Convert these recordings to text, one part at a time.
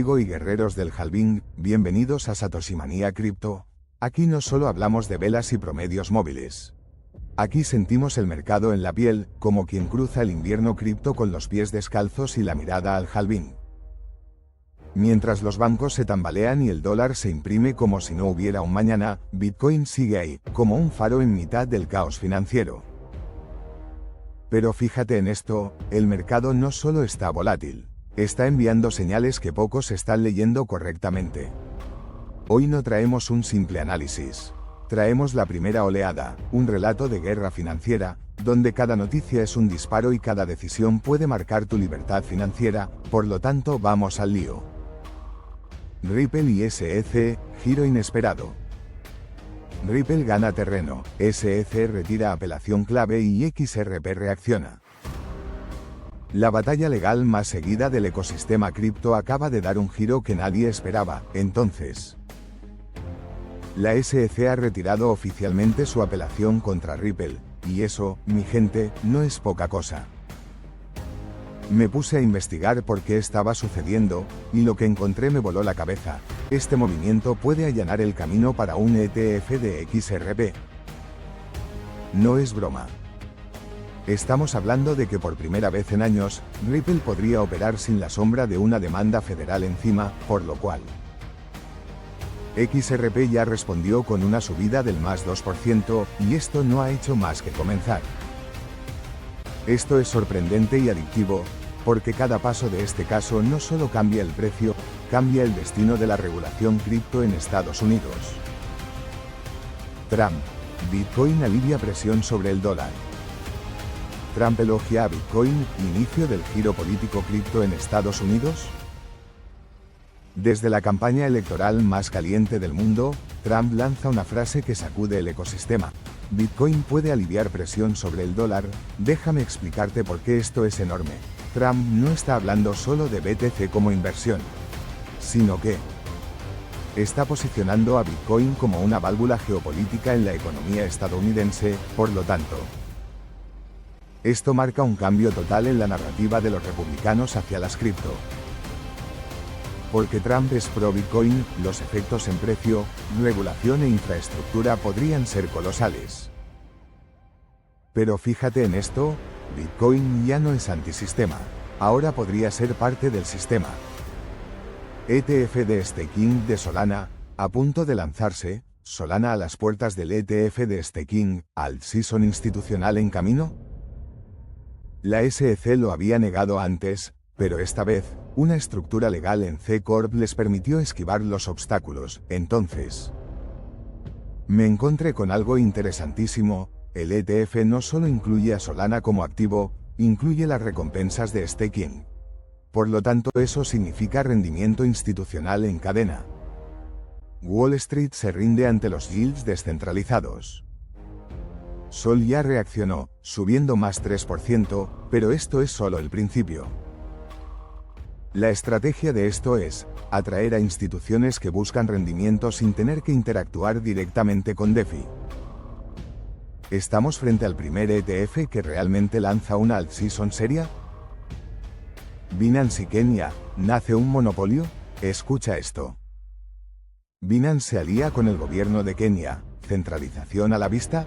código y guerreros del halving, bienvenidos a Satoshi Manía Cripto. Aquí no solo hablamos de velas y promedios móviles. Aquí sentimos el mercado en la piel, como quien cruza el invierno cripto con los pies descalzos y la mirada al halving. Mientras los bancos se tambalean y el dólar se imprime como si no hubiera un mañana, Bitcoin sigue ahí, como un faro en mitad del caos financiero. Pero fíjate en esto, el mercado no solo está volátil, está enviando señales que pocos están leyendo correctamente. Hoy no traemos un simple análisis. Traemos la primera oleada, un relato de guerra financiera, donde cada noticia es un disparo y cada decisión puede marcar tu libertad financiera, por lo tanto vamos al lío. Ripple y SEC, giro inesperado. Ripple gana terreno, SEC retira apelación clave y XRP reacciona. La batalla legal más seguida del ecosistema cripto acaba de dar un giro que nadie esperaba, entonces. La SEC ha retirado oficialmente su apelación contra Ripple, y eso, mi gente, no es poca cosa. Me puse a investigar por qué estaba sucediendo, y lo que encontré me voló la cabeza. Este movimiento puede allanar el camino para un ETF de XRP. No es broma. Estamos hablando de que por primera vez en años, Ripple podría operar sin la sombra de una demanda federal encima, por lo cual XRP ya respondió con una subida del más 2%, y esto no ha hecho más que comenzar. Esto es sorprendente y adictivo, porque cada paso de este caso no solo cambia el precio, cambia el destino de la regulación cripto en Estados Unidos. Trump. Bitcoin alivia presión sobre el dólar. Trump elogia a Bitcoin, inicio del giro político cripto en Estados Unidos. Desde la campaña electoral más caliente del mundo, Trump lanza una frase que sacude el ecosistema. Bitcoin puede aliviar presión sobre el dólar. Déjame explicarte por qué esto es enorme. Trump no está hablando solo de BTC como inversión, sino que está posicionando a Bitcoin como una válvula geopolítica en la economía estadounidense, por lo tanto. Esto marca un cambio total en la narrativa de los republicanos hacia las cripto. Porque Trump es pro-Bitcoin, los efectos en precio, regulación e infraestructura podrían ser colosales. Pero fíjate en esto, Bitcoin ya no es antisistema. Ahora podría ser parte del sistema. ETF de staking de Solana, a punto de lanzarse, Solana a las puertas del ETF de staking, alt-season institucional en camino. La SEC lo había negado antes, pero esta vez, una estructura legal en C Corp les permitió esquivar los obstáculos. Entonces, me encontré con algo interesantísimo. El ETF no solo incluye a Solana como activo, incluye las recompensas de staking. Por lo tanto, eso significa rendimiento institucional en cadena. Wall Street se rinde ante los yields descentralizados. Sol ya reaccionó, subiendo más 3%, pero esto es solo el principio. La estrategia de esto es atraer a instituciones que buscan rendimiento sin tener que interactuar directamente con DeFi. ¿Estamos frente al primer ETF que realmente lanza una alt-season seria? ¿Binance y Kenia, nace un monopolio? Escucha esto. ¿Binance se alía con el gobierno de Kenia, centralización a la vista?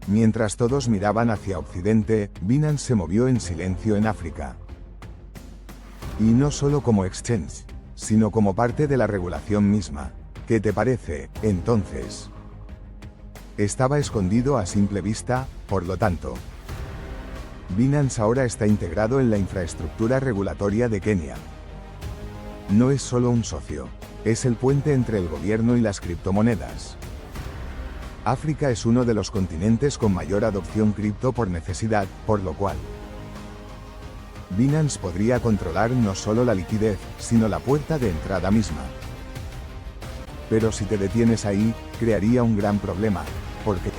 Mientras todos miraban hacia Occidente, Binance se movió en silencio en África. Y no solo como exchange, sino como parte de la regulación misma. ¿Qué te parece, entonces? Estaba escondido a simple vista, por lo tanto. Binance ahora está integrado en la infraestructura regulatoria de Kenia. No es solo un socio, es el puente entre el gobierno y las criptomonedas. África es uno de los continentes con mayor adopción cripto por necesidad, por lo cual Binance podría controlar no solo la liquidez, sino la puerta de entrada misma. Pero si te detienes ahí, crearía un gran problema, porque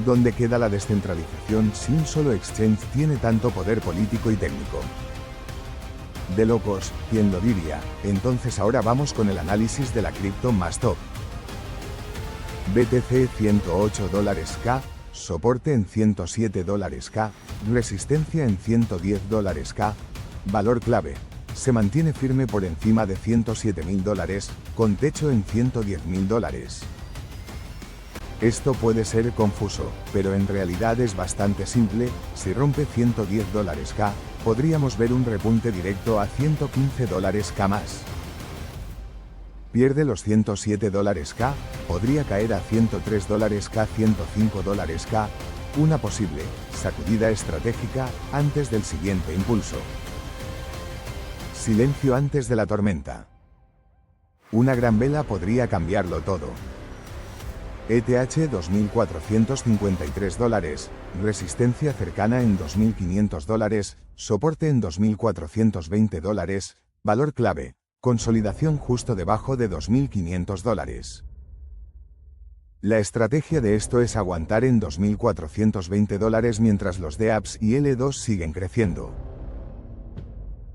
¿dónde queda la descentralización si un solo exchange tiene tanto poder político y técnico? De locos, ¿quién lo diría? Entonces ahora vamos con el análisis de la cripto más top. BTC $108K, soporte en $107K, resistencia en $110K, valor clave, se mantiene firme por encima de $107.000, con techo en $110.000. Esto puede ser confuso, pero en realidad es bastante simple. Si rompe $110K, podríamos ver un repunte directo a $115K más. Pierde los $107K, podría caer a $103K, $105K, una posible sacudida estratégica antes del siguiente impulso. Silencio antes de la tormenta. Una gran vela podría cambiarlo todo. ETH $2.453, resistencia cercana en $2.500, soporte en $2.420, valor clave, consolidación justo debajo de $2.500. La estrategia de esto es aguantar en $2.420 mientras los DApps y L2 siguen creciendo.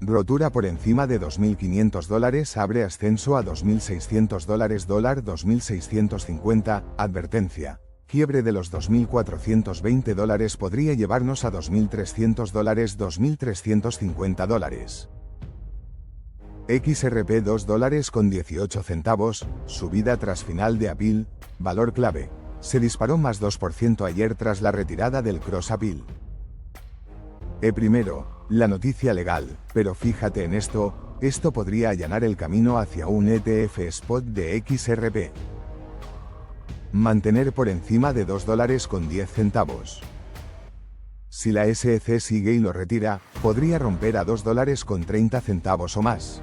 Rotura por encima de $2.500 abre ascenso a $2.600, $2.650, advertencia. Quiebre de los $2.420 podría llevarnos a $2.300, $2.350. XRP $2.18, subida tras final de Apil, valor clave. Se disparó más 2% ayer tras la retirada del Cross Apil. Primero, la noticia legal, pero fíjate en esto podría allanar el camino hacia un ETF spot de XRP. Mantener por encima de $2.10. Si la SEC sigue y lo retira, podría romper a $2.30 o más.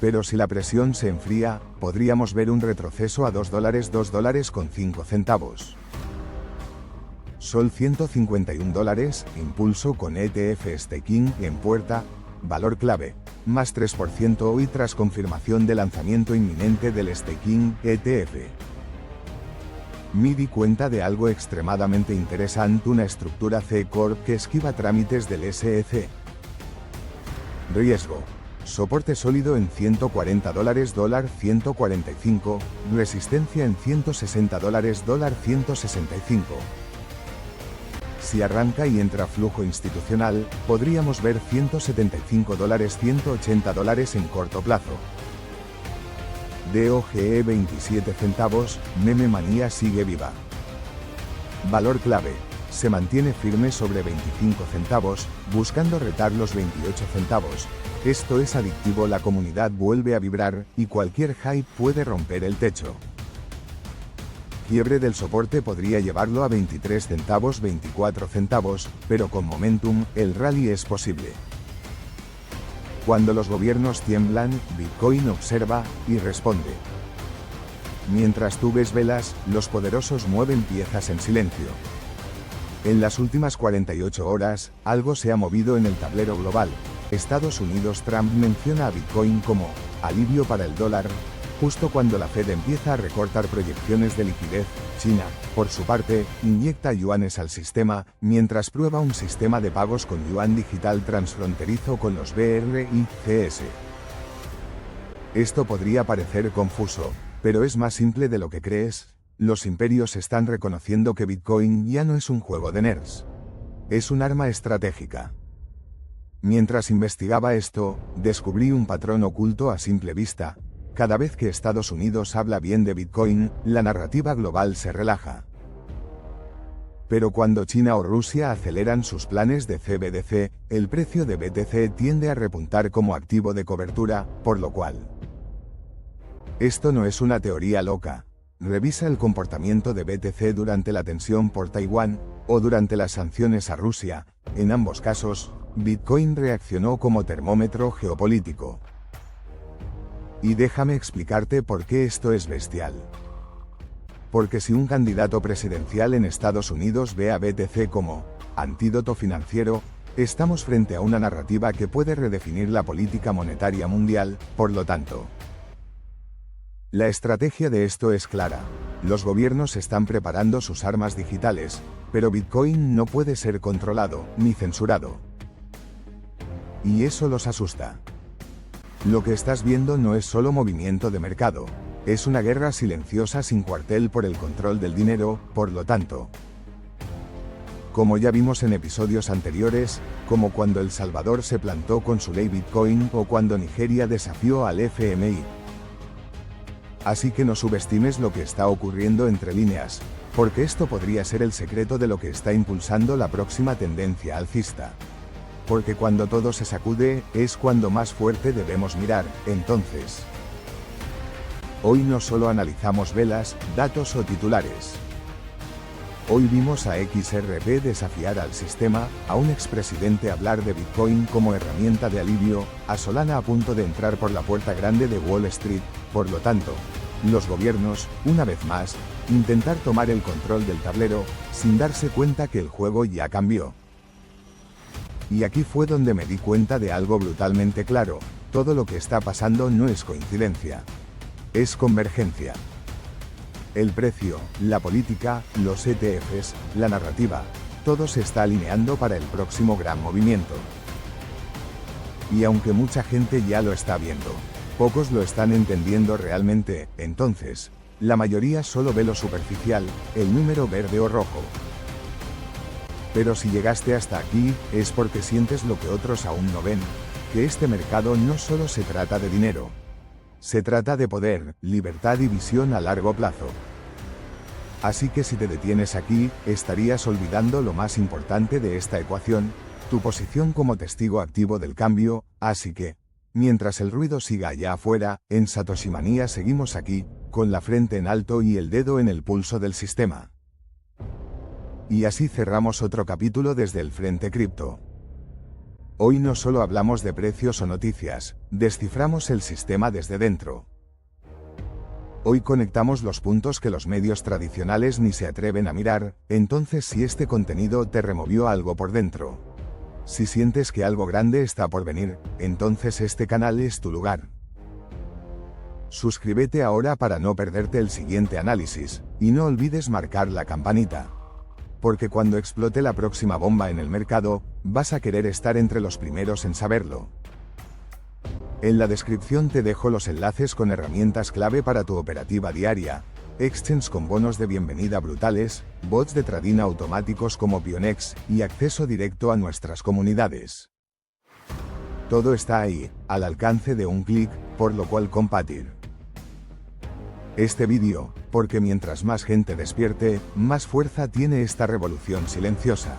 Pero si la presión se enfría, podríamos ver un retroceso a $2.05. Sol $151, impulso con ETF Staking en puerta, valor clave, más 3% hoy tras confirmación de lanzamiento inminente del Staking ETF. Me di cuenta de algo extremadamente interesante, una estructura C-Corp que esquiva trámites del SEC. Riesgo. Soporte sólido en $140, $145, resistencia en $160, $165. Si arranca y entra flujo institucional, podríamos ver $175, $180 en corto plazo. DOGE 27 centavos, meme manía sigue viva. Valor clave. Se mantiene firme sobre 25 centavos, buscando retar los 28 centavos. Esto es adictivo, la comunidad vuelve a vibrar, y cualquier hype puede romper el techo. Quiebre del soporte podría llevarlo a 23 centavos, 24 centavos, pero con momentum, el rally es posible. Cuando los gobiernos tiemblan, Bitcoin observa y responde. Mientras tú ves velas, los poderosos mueven piezas en silencio. En las últimas 48 horas, algo se ha movido en el tablero global. Estados Unidos. Trump menciona a Bitcoin como alivio para el dólar. Justo cuando la Fed empieza a recortar proyecciones de liquidez, China, por su parte, inyecta yuanes al sistema, mientras prueba un sistema de pagos con yuan digital transfronterizo con los BRICS. Esto podría parecer confuso, pero es más simple de lo que crees. Los imperios están reconociendo que Bitcoin ya no es un juego de nerds. Es un arma estratégica. Mientras investigaba esto, descubrí un patrón oculto a simple vista. Cada vez que Estados Unidos habla bien de Bitcoin, la narrativa global se relaja. Pero cuando China o Rusia aceleran sus planes de CBDC, el precio de BTC tiende a repuntar como activo de cobertura, por lo cual. Esto no es una teoría loca. Revisa el comportamiento de BTC durante la tensión por Taiwán, o durante las sanciones a Rusia. En ambos casos, Bitcoin reaccionó como termómetro geopolítico. Y déjame explicarte por qué esto es bestial. Porque si un candidato presidencial en Estados Unidos ve a BTC como antídoto financiero, estamos frente a una narrativa que puede redefinir la política monetaria mundial. Por lo tanto, la estrategia de esto es clara. Los gobiernos están preparando sus armas digitales, pero Bitcoin no puede ser controlado ni censurado. Y eso los asusta. Lo que estás viendo no es solo movimiento de mercado, es una guerra silenciosa sin cuartel por el control del dinero. Por lo tanto, como ya vimos en episodios anteriores, como cuando El Salvador se plantó con su ley Bitcoin o cuando Nigeria desafió al FMI. Así que no subestimes lo que está ocurriendo entre líneas, porque esto podría ser el secreto de lo que está impulsando la próxima tendencia alcista. Porque cuando todo se sacude, es cuando más fuerte debemos mirar, entonces. Hoy no solo analizamos velas, datos o titulares. Hoy vimos a XRP desafiar al sistema, a un expresidente hablar de Bitcoin como herramienta de alivio, a Solana a punto de entrar por la puerta grande de Wall Street, por lo tanto, los gobiernos, una vez más, intentar tomar el control del tablero, sin darse cuenta que el juego ya cambió. Y aquí fue donde me di cuenta de algo brutalmente claro: todo lo que está pasando no es coincidencia. Es convergencia. El precio, la política, los ETFs, la narrativa, todo se está alineando para el próximo gran movimiento. Y aunque mucha gente ya lo está viendo, pocos lo están entendiendo realmente, entonces, la mayoría solo ve lo superficial, el número verde o rojo. Pero si llegaste hasta aquí, es porque sientes lo que otros aún no ven, que este mercado no solo se trata de dinero. Se trata de poder, libertad y visión a largo plazo. Así que si te detienes aquí, estarías olvidando lo más importante de esta ecuación, tu posición como testigo activo del cambio, así que, mientras el ruido siga allá afuera, en Satoshi Manía seguimos aquí, con la frente en alto y el dedo en el pulso del sistema. Y así cerramos otro capítulo desde el Frente Cripto. Hoy no solo hablamos de precios o noticias, desciframos el sistema desde dentro. Hoy conectamos los puntos que los medios tradicionales ni se atreven a mirar, entonces si este contenido te removió algo por dentro. Si sientes que algo grande está por venir, entonces este canal es tu lugar. Suscríbete ahora para no perderte el siguiente análisis, y no olvides marcar la campanita. Porque cuando explote la próxima bomba en el mercado, vas a querer estar entre los primeros en saberlo. En la descripción te dejo los enlaces con herramientas clave para tu operativa diaria, exchanges con bonos de bienvenida brutales, bots de trading automáticos como Pionex, y acceso directo a nuestras comunidades. Todo está ahí, al alcance de un clic, por lo cual compartir este vídeo, porque mientras más gente despierte, más fuerza tiene esta revolución silenciosa.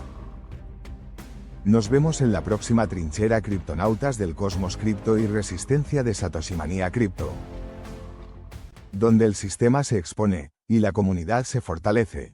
Nos vemos en la próxima trinchera criptonautas del cosmos cripto y resistencia de Satoshi Manía Cripto, donde el sistema se expone, y la comunidad se fortalece.